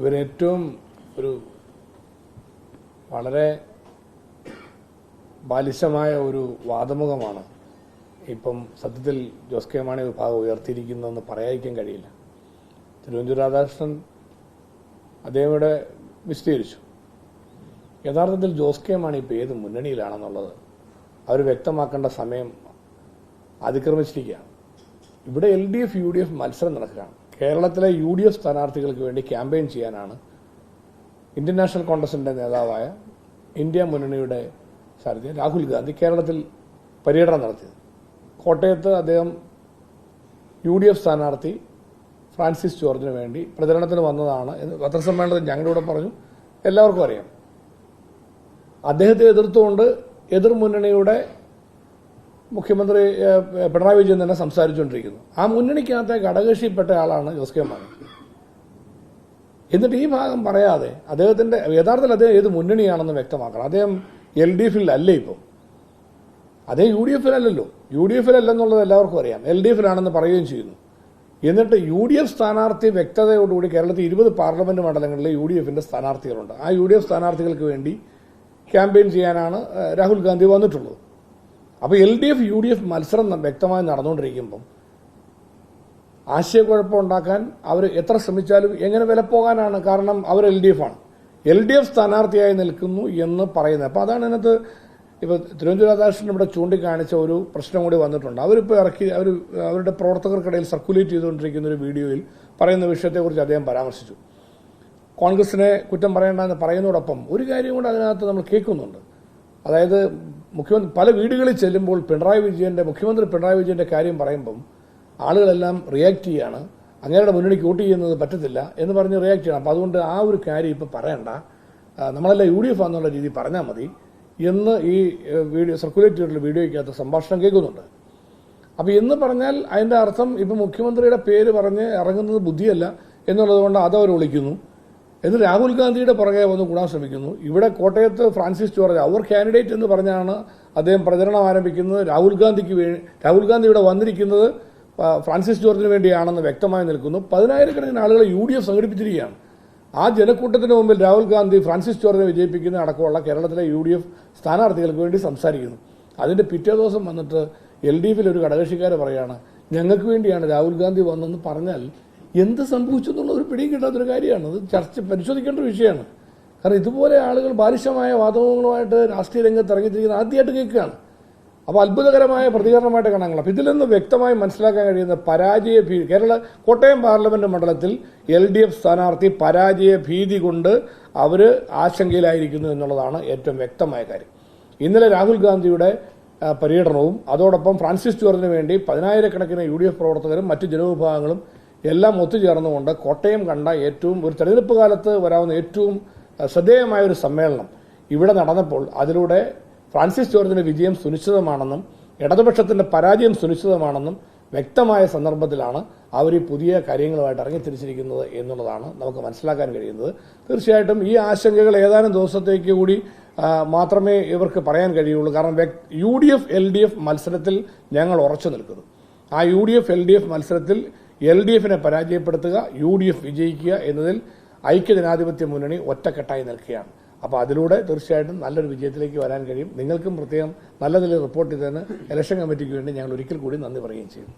ഇവരേറ്റവും ഒരു വളരെ ബാലിശമായ ഒരു വാദമുഖമാണ് ഇപ്പം സത്യത്തിൽ ജോസ് കെ മാണി വിഭാഗം ഉയർത്തിയിരിക്കുന്നതെന്ന് പറയാതിരിക്കാൻ കഴിയില്ല. തിരുവഞ്ചൂർ രാധാകൃഷ്ണൻ അദ്ദേഹം ഇവിടെ വിശദീകരിച്ചു. യഥാർത്ഥത്തിൽ ജോസ് കെ മാണി ഇപ്പോൾ ഏത് മുന്നണിയിലാണെന്നുള്ളത് അവർ വ്യക്തമാക്കേണ്ട സമയം അതിക്രമിച്ചിരിക്കുകയാണ്. ഇവിടെ LDF UDF മത്സരം നടക്കുകയാണ്. കേരളത്തിലെ UDF സ്ഥാനാർത്ഥികൾക്ക് വേണ്ടി ക്യാമ്പയിൻ ചെയ്യാനാണ് ഇന്ത്യൻ നാഷണൽ കോൺഗ്രസിന്റെ നേതാവായ ഇന്ത്യ മുന്നണിയുടെ സാരഥി രാഹുൽ ഗാന്ധി കേരളത്തിൽ പര്യടനം നടത്തിയത്. കോട്ടയത്ത് അദ്ദേഹം UDF സ്ഥാനാർത്ഥി ഫ്രാൻസിസ് ജോർജിന് വേണ്ടി പ്രചരണത്തിന് വന്നതാണ് എന്ന് പത്രസമ്മേളനത്തിൽ ഞങ്ങളുടെ പറഞ്ഞു. എല്ലാവർക്കും അറിയാം. അദ്ദേഹത്തെ എതിർത്തുകൊണ്ട് എതിർമുന്നണിയുടെ മുഖ്യമന്ത്രി പിണറായി വിജയൻ തന്നെ സംസാരിച്ചുകൊണ്ടിരിക്കുന്നു. ആ മുന്നണിക്കകത്തെ ഘടകകക്ഷിപ്പെട്ട ആളാണ് ജോസ് കെ മാണി. എന്നിട്ട് ഈ ഭാഗം പറയാതെ അദ്ദേഹത്തിന്റെ യഥാർത്ഥത്തിൽ അദ്ദേഹം ഏത് മുന്നണിയാണെന്ന് വ്യക്തമാക്കണം. അദ്ദേഹം LDF-ൽ അല്ലേ ഇപ്പോൾ, അദ്ദേഹം UDF-ലല്ലോ. UDF-ലല്ലെന്നുള്ളത് എല്ലാവർക്കും അറിയാം. LDF-ലാണെന്ന് പറയുകയും ചെയ്യുന്നു. എന്നിട്ട് UDF സ്ഥാനാർത്ഥി വ്യക്തതയോടുകൂടി കേരളത്തിൽ 20 പാർലമെന്റ് മണ്ഡലങ്ങളിലെ UDF-ന്റെ സ്ഥാനാർത്ഥികളുണ്ട്. ആ UDF സ്ഥാനാർത്ഥികൾക്ക് വേണ്ടി ക്യാമ്പയിൻ ചെയ്യാനാണ് രാഹുൽ ഗാന്ധി വന്നിട്ടുള്ളത്. അപ്പോൾ LDF UDF മത്സരം വ്യക്തമായി നടന്നുകൊണ്ടിരിക്കുമ്പം ആശയക്കുഴപ്പം ഉണ്ടാക്കാൻ അവർ എത്ര ശ്രമിച്ചാലും എങ്ങനെ വില പോകാനാണ്? കാരണം അവർ LDF-ആണ്, LDF സ്ഥാനാർത്ഥിയായി നിൽക്കുന്നു എന്ന് പറയുന്നത്. അപ്പോൾ അതാണ് ഇതിനകത്ത് ഇപ്പോൾ തിരുവഞ്ചൂർ രാധാകൃഷ്ണൻ ഇവിടെ ചൂണ്ടിക്കാണിച്ച ഒരു പ്രശ്നം കൂടി വന്നിട്ടുണ്ട്. അവരിപ്പോൾ അവരുടെ പ്രവർത്തകർക്കിടയിൽ സർക്കുലേറ്റ് ചെയ്തുകൊണ്ടിരിക്കുന്ന ഒരു വീഡിയോയിൽ പറയുന്ന വിഷയത്തെക്കുറിച്ച് അദ്ദേഹം പരാമർശിച്ചു. കോൺഗ്രസിനെ കുറ്റം പറയേണ്ടെന്ന് പറയുന്നതോടൊപ്പം ഒരു കാര്യം കൂടെ അതിനകത്ത് നമ്മൾ കേൾക്കുന്നുണ്ട്. അതായത് മുഖ്യമന്ത്രി പല വീടുകളിൽ ചെല്ലുമ്പോൾ മുഖ്യമന്ത്രി പിണറായി വിജയന്റെ കാര്യം പറയുമ്പം ആളുകളെല്ലാം റിയാക്ട് ചെയ്യാണ്. അങ്ങയുടെ മുന്നണിക്ക് വോട്ട് ചെയ്യുന്നത് പറ്റത്തില്ല എന്ന് പറഞ്ഞ് റിയാക്ട് ചെയ്യണം. അപ്പോൾ അതുകൊണ്ട് ആ ഒരു കാര്യം ഇപ്പം പറയണ്ട, നമ്മളെല്ലാം UDF ആണെന്നുള്ള രീതി പറഞ്ഞാൽ മതി എന്ന് ഈ വീഡിയോ സർക്കുലേറ്റ് ചെയ്തിട്ടുള്ള വീഡിയോയ്ക്കകത്ത് സംഭാഷണം കേൾക്കുന്നുണ്ട്. അപ്പോൾ എന്ന് പറഞ്ഞാൽ അതിൻ്റെ അർത്ഥം ഇപ്പം മുഖ്യമന്ത്രിയുടെ പേര് പറഞ്ഞ് ഇറങ്ങുന്നത് ബുദ്ധിയല്ല എന്നുള്ളത് കൊണ്ട് അതവർ വിളിക്കുന്നു. എന്നിട്ട് രാഹുൽ ഗാന്ധിയുടെ പുറകെ വന്ന് കൂടാൻ ശ്രമിക്കുന്നു. ഇവിടെ കോട്ടയത്ത് ഫ്രാൻസിസ് ജോർജ് അവർ കാൻഡിഡേറ്റ് എന്ന് പറഞ്ഞാണ് അദ്ദേഹം പ്രചരണം ആരംഭിക്കുന്നത്. രാഹുൽ ഗാന്ധി ഇവിടെ വന്നിരിക്കുന്നത് ഫ്രാൻസിസ് ജോർജിന് വേണ്ടിയാണെന്ന് വ്യക്തമായി നിൽക്കുന്നു. 10,000-കണക്കിന് ആളുകളെ UDF സംഘടിപ്പിച്ചിരിക്കുകയാണ്. ആ ജനക്കൂട്ടത്തിന് മുമ്പിൽ രാഹുൽ ഗാന്ധി ഫ്രാൻസിസ് ജോർജിനെ വിജയിപ്പിക്കുന്ന അടക്കമുള്ള കേരളത്തിലെ UDF സ്ഥാനാർത്ഥികൾക്ക് വേണ്ടി സംസാരിക്കുന്നു. അതിന്റെ പിറ്റേ ദിവസം വന്നിട്ട് LDF-ൽ ഒരു ഘടകകക്ഷിക്കാരെ പറയാണ് ഞങ്ങൾക്ക് വേണ്ടിയാണ് രാഹുൽ ഗാന്ധി വന്നെന്ന് പറഞ്ഞാൽ എന്ത് സംഭവിച്ചു എന്നുള്ള ഒരു പിടിയും കിട്ടാത്തൊരു കാര്യമാണ്. അത് പരിശോധിക്കേണ്ട ഒരു വിഷയമാണ്. കാരണം ഇതുപോലെ ആളുകൾ ബാലിശമായ വാദങ്ങളുമായിട്ട് രാഷ്ട്രീയ രംഗത്ത് ഇറങ്ങിത്തിരിക്കുന്നത് ആദ്യമായിട്ട് കേൾക്കുകയാണ്. അപ്പോൾ അത്ഭുതകരമായ പ്രതികരണമായിട്ട് കാണാൻ. അപ്പോൾ ഇതിൽ നിന്ന് വ്യക്തമായി മനസ്സിലാക്കാൻ കഴിയുന്ന പരാജയ ഭീതി കോട്ടയം പാർലമെന്റ് മണ്ഡലത്തിൽ LDF സ്ഥാനാർത്ഥി പരാജയ ഭീതി കൊണ്ട് അവർ ആശങ്കയിലായിരിക്കുന്നു എന്നുള്ളതാണ് ഏറ്റവും വ്യക്തമായ കാര്യം. ഇന്നലെ രാഹുൽ ഗാന്ധിയുടെ പര്യടനവും അതോടൊപ്പം ഫ്രാൻസിസ് ജോർജിന് വേണ്ടി 10,000-കണക്കിന് UDF പ്രവർത്തകരും മറ്റ് ജനവിഭാഗങ്ങളും എല്ലാം ഒത്തുചേർന്നുകൊണ്ട് കോട്ടയം കണ്ട ഒരു തെരഞ്ഞെടുപ്പ് കാലത്ത് വരാവുന്ന ഏറ്റവും ശ്രദ്ധേയമായ ഒരു സമ്മേളനം ഇവിടെ നടന്നപ്പോൾ അതിലൂടെ ഫ്രാൻസിസ് ജോർജിന്റെ വിജയം സുനിശ്ചിതമാണെന്നും ഇടതുപക്ഷത്തിന്റെ പരാജയം സുനിശ്ചിതമാണെന്നും വ്യക്തമായ സന്ദർഭത്തിലാണ് അവർ ഈ പുതിയ കാര്യങ്ങളുമായിട്ട് ഇറങ്ങിത്തിരിച്ചിരിക്കുന്നത് എന്നുള്ളതാണ് നമുക്ക് മനസ്സിലാക്കാൻ കഴിയുന്നത്. തീർച്ചയായിട്ടും ഈ ആശങ്കകൾ ഏതാനും ദിവസത്തേക്ക് കൂടി മാത്രമേ ഇവർക്ക് പറയാൻ കഴിയുള്ളൂ. കാരണം UDF LDF മത്സരത്തിൽ ഞങ്ങൾ ഉറച്ചു നിൽക്കുന്നു. ആ UDF LDF മത്സരത്തിൽ LDF-നെ പരാജയപ്പെടുത്തുക, UDF വിജയിക്കുക എന്നതിൽ ഐക്യജനാധിപത്യ മുന്നണി ഒറ്റക്കെട്ടായി നിൽക്കുകയാണ്. അപ്പോൾ അതിലൂടെ തീർച്ചയായിട്ടും നല്ലൊരു വിജയത്തിലേക്ക് വരാൻ കഴിയും. നിങ്ങൾക്കും പ്രത്യേകം നല്ല നിലയിൽ റിപ്പോർട്ട് ചെയ്തതിന് ഇലക്ഷൻ കമ്മിറ്റിക്ക് വേണ്ടി ഞങ്ങൾ ഒരിക്കൽ കൂടി നന്ദി പറയുകയും ചെയ്യും.